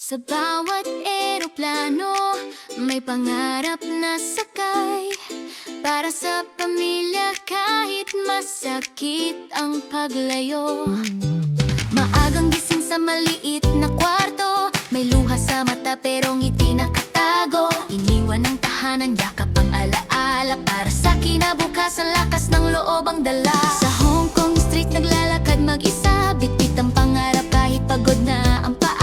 Sa bawat eroplano, may pangarap na sakay. Para sa pamilya kahit masakit ang paglayo. Maagang gising sa maliit na kwarto, may luha sa mata pero ngiti nakatago. Iniwan ng tahanan, yakap ang alaala. Para sa kinabukasan, lakas ng loob ang dala. Sa Hong Kong street naglalakad mag-isa, bitbit ang pangarap kahit pagod na ang paa.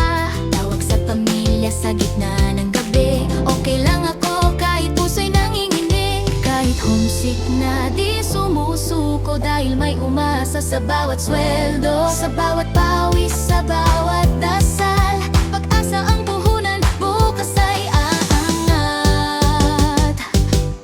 Tawag sa pamilya sa gitna ng gabi, okay lang ako kahit puso'y nanginginig. Kahit homesick na di sumusuko, dahil may umasa sa bawat sweldo. Sa bawat pawis, sa bawat dasal, pag-asa ang puhunan, bukas ay aangat.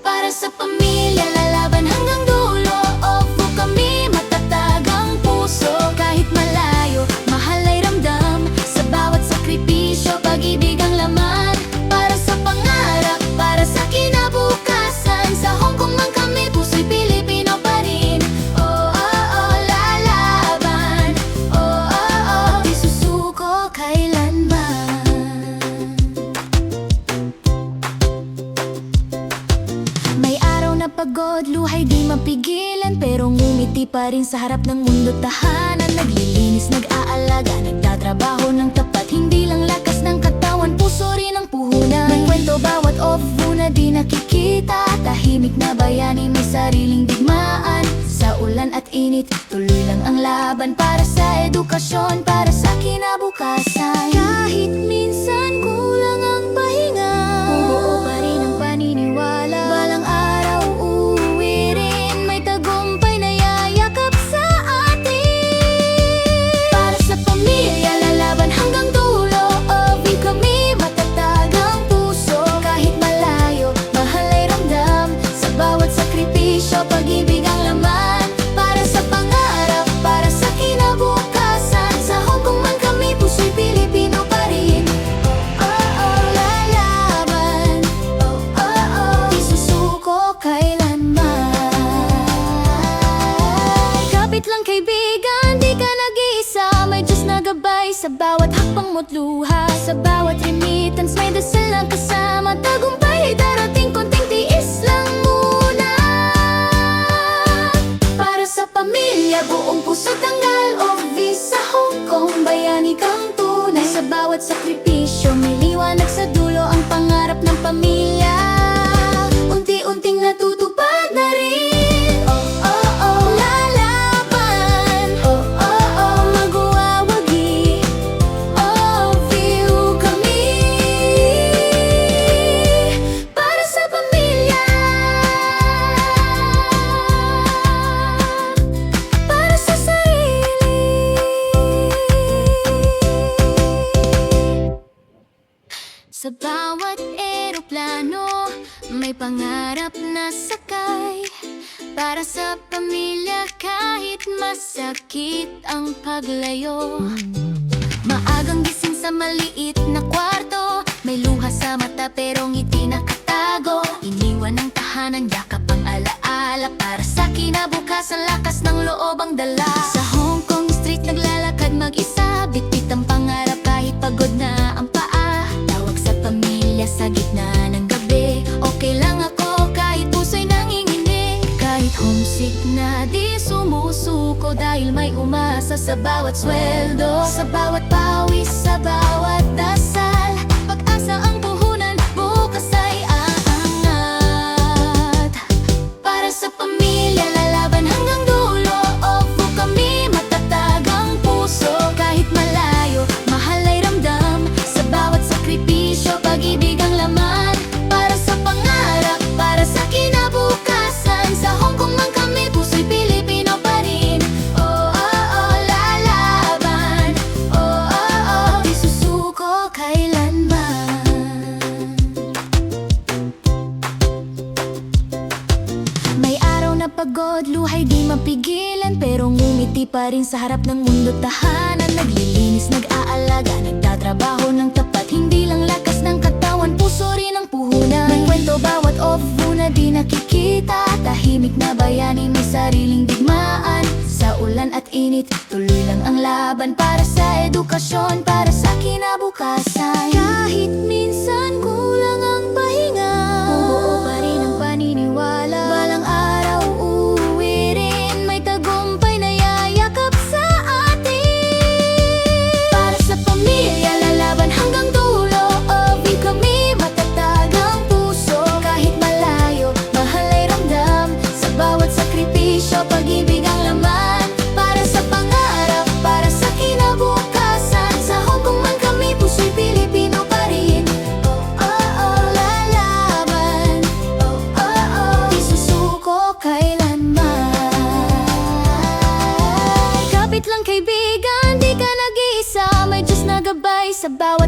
Para sa pamilya lalaban hanggang dulo, opo kami matatag ang puso. Kahit malayo, mahal ay ramdam, sa bawat sakripisyo, pag-ibig ang laman. Para sa pangarap, para sa kinabukasan, sa Hong Kong man kami, puso'y Pilipino pa rin. Oh, oh, oh, lalaban. Oh, oh, oh, di susuko kailanman. May araw na pagod, luhay di mapigilan, pero ngumiti pa rin sa harap ng mundo tahanan. Naglilinis, nag-aalaga, nagtatrabaho ng tapat, hindi lang lakas ng katawan, puso rin ang puhunan. May kwento bawat off-view na di nakikita, tahimik na bayani may sariling digmaan. Sa ulan at init, tuloy lang ang laban. Para sa edukasyon, para sa kinabukasan. Kahit minsan kulang ang pahinga, buo pa rin ang paniniwala. Balang araw uuwi rin, may tagumpay na yayakap sa atin. Para sa pamilya lalaban hanggang dulo, obi kami matatag ang puso. Kahit malayo, mahal ay ramdam, sa bawat sakripisyo, pag-ibig ang laman. Para sa pangarap, para sa kinabukasan, sa Hong Kong man kami, puso'y Pilipino pa rin. Oh, oh, oh, lalaban. Oh, oh, oh, di susuko kailanman. Kapit lang kaibigan, di ka nag-iisa, may Diyos na gabay sa bawat hakbang mo't luha. Sa bawat remittance, may dasal na kasama, tagumpay ay darating, konting tiis lang muna. Para sa pamilya, buong puso tanggal obi, sa Hong Kong bayani kang tunay. Sa bawat sakripisyo, may liwanag sa dulo, ang pangarap ng pamilya unti-unting natutupad na rin. Oh, oh, oh, lalaban. Oh, oh, oh, magwawagi. Oh, view kami. Para sa pamilya, para sa sarili. Sa bawat eroplano, may pangarap na sakay. Para sa pamilya kahit masakit ang paglayo. Maagang gising sa maliit na kwarto, may luha sa mata pero ngiti nakatago. Iniwan ng tahanan, yakap ang alaala. Para sa kinabukasan, lakas ng loob ang dala. Sa Hong Kong street naglalakad mag-isa, bitbit ang pangarap kahit pagod na ang paa. Tawag sa pamilya sa gitna ng gabi, okay lang ako kahit puso'y nanginginig. Kahit homesick na di sumusuko, dahil may umasa sa bawat sweldo. Sa bawat pawis, sa bawat dasal, pag-asa ang puhunan, bukas ay aangat. Para sa pamilya lalaban hanggang dulo, opo kami matatag ang puso. Kahit malayo, mahal ay ramdam, sa bawat sakripisyo, pag-ibig ang laman. Para sa pangarap, para sa kinabukasan, sa Hong Kong man kami, puso'y Pilipino pa rin. Oh, oh, oh, lalaban. Oh, oh, oh, di susuko kailanman. May araw na pagod, luhay di mapigilan, pero ngumiti pa rin sa harap ng mundo tahanan. Naglilinis, nag-aalaga, nagtatrabaho ng tapat, hindi lang lakas ng katawan, puso rin ang puhunan. May kwento bawat off-view na di nakikita, tahimik na bayani may sariling digmaan. Sa ulan at init, tuloy lang ang laban. Para sa edukasyon, para sa kinabukasan.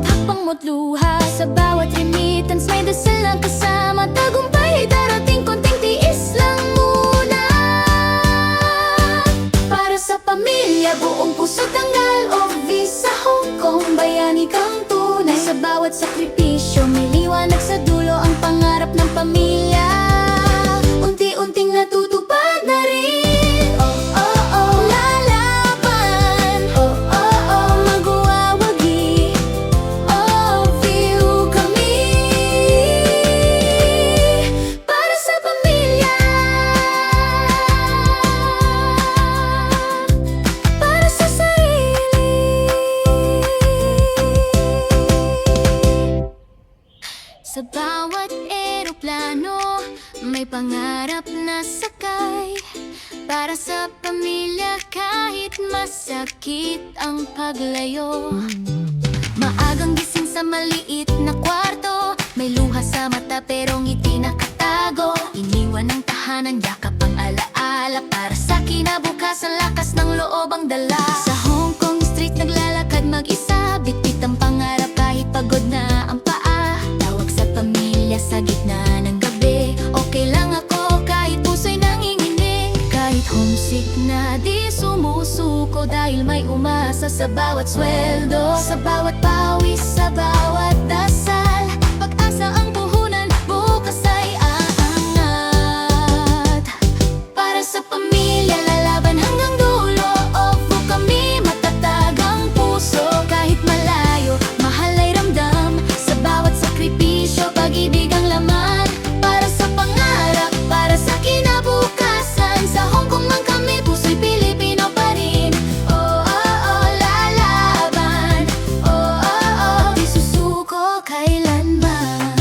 bawat hakbang mo't luha. Sa bawat remittance may dasal na kasama. Tagumpay ay darating, konting tiis lang muna. Para sa pamilya, buong puso tanggal o visa Hong Kong, bayani kang tunay. Sa bawat sakripisyo may liwanag sa dulo, ang pangarap ng pamilya unti-unting natutupad na rin. Oh, oh, oh, lalaban. Oh, oh, oh, magwawagi. Oh, feel kami. Para sa pamilya, para sa sarili. Sa bawat eroplano may pangarap na sakay. Para sa pamilya kahit masakit ang paglayo. Maagang gising sa maliit na kwarto, may luha sa mata pero ngiti nakatago. Iniwan ng tahanan, yakap ang alaala. Para sa kinabukasan, lakas ng loob ang dala. Sa Hong Kong street naglalakad mag-isa, bitbit ang pangarap kahit pagod na ang paa. Tawag sa pamilya sa gitna ng gabi, okay lang ako kahit puso'y nanginginig. Kahit homesick na di sumusuko, dahil may umasa sa bawat sweldo. Sa bawat pawis, sa bawat dasal, pag-asa ang puhunan, bukas ay aangat. Para sa pamilya, lalaban hanggang dulo. Opo kami, matatag ang puso. Kahit malayo, mahal ay ramdam. Sa bawat sakripisyo, pag-ibig ang laman. Para sa pangarap, para sa kinabukasan. Sa Hong Kong man kami, puso'y Pilipino pa rin. Oh, oh, oh, lalaban. Oh, oh, oh, di susuko kailanman.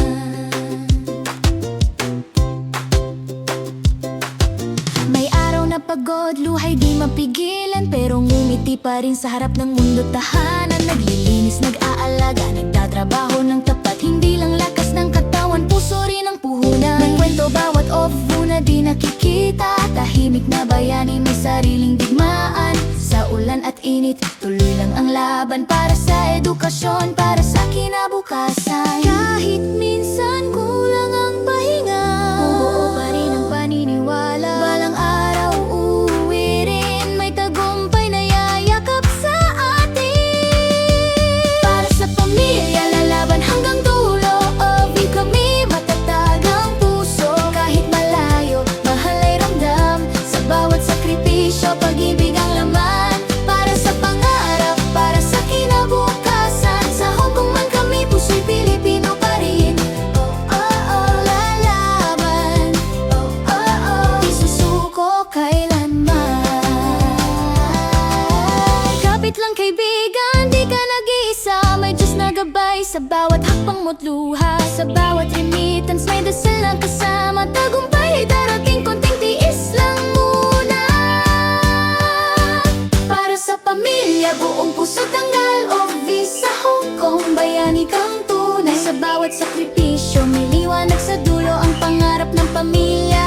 May araw na pagod, luhay di mapigilan, pero ngumiti pa rin sa harap ng mundo tahanan. Naglilinis, nag-aalaga, nagtatrabaho ng tapat. Hindi lang lakas ng katawan, puso rin ang puhunan. May kwento bawat off-view na di nakikita. Tahimik na bayani, may sariling digmaan. Sa ulan at init, tuloy lang ang laban. Para sa edukasyon, para sa kinabukasan. Kahit minsan kulang ang pahinga, buo pa rin ang paniniwala. Balang araw uuwi rin, may tagumpay na yayakap sa atin. Para sa pamilya, lalaban hanggang dulo. Obi kami, matatag ang puso. Kahit malayo, mahal ay ramdam. Sa bawat sakripisyo, pag-ibig ang laman. Para sa pangarap, para sa kinabukasan. Sa Hong Kong man kami, puso'y Pilipino pa rin. Oh, oh, oh, lalaban. Oh, oh, oh, di susuko kailanman. Kapit lang kaibigan, di ka nag-iisa. May Diyos na gabay sa bawat hakbang mo't luha. Sa bawat remittance may dasal na kasama. Tagumpay ay darating, konting tiis lang muna. Para sa pamilya, buong puso tanggal o visa Hong Kong, bayani kang tunay. Sa bawat sakripisyo may liwanag sa dulo, ang pangarap ng pamilya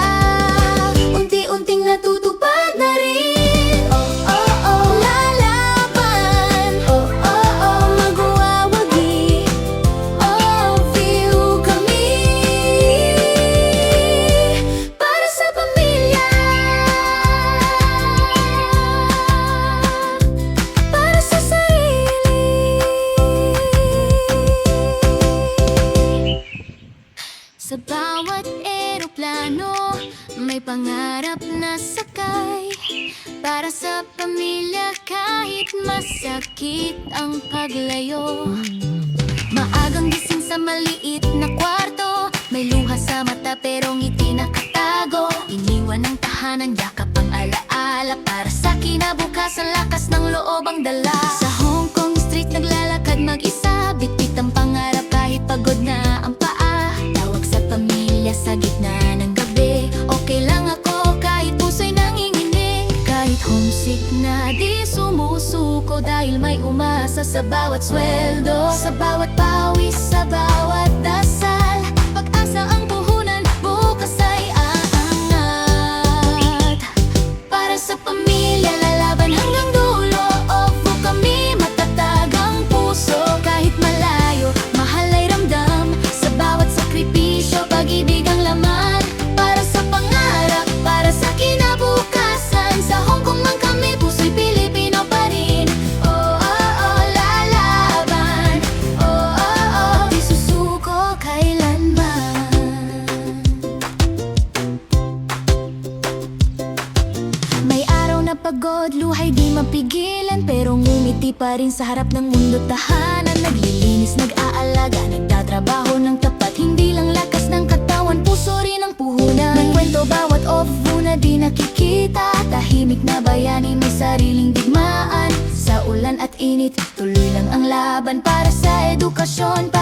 unti-unting natutupad na rin. Oh, oh, oh, lalaban. Oh, oh, oh, magwawagi. Oh, feel kami. Para sa pamilya, para sa sarili. Sa bawat eroplano may pangarap na sakay. Para sa pamilya kahit masakit ang paglayo. Maagang gising sa maliit na kwarto, may luha sa mata pero ngiti nakatago. Iniwan ng tahanan, yakap ang alaala. Para sa kinabukasan, lakas ng loob ang dala. Sa Hong Kong street naglalakad mag-isa, bitbit ang pangarap kahit pagod na ang paa. Tawag sa pamilya sa gitna ng gabi, okay lang ako kahit puso'y nanginginig. Kahit homesick na di sumusuko, dahil may umasa sa bawat sweldo. Sa bawat pawis, sa bawat dasal, pag-asa ang puhunan, bukas ay aangat. Para sa pamilya, lalaban hanggang dulo. Opo kami, matatag ang puso. Kahit malayo, pa rin sa harap ng mundo tahanan. Naglilinis, nag-aalaga, nagtatrabaho ng tapat. Hindi lang lakas ng katawan, puso rin ang puhunan. May kwento bawat ofu na di nakikita. Tahimik na bayani, may sariling digmaan. Sa ulan at init, tuloy lang ang laban para sa edukasyon.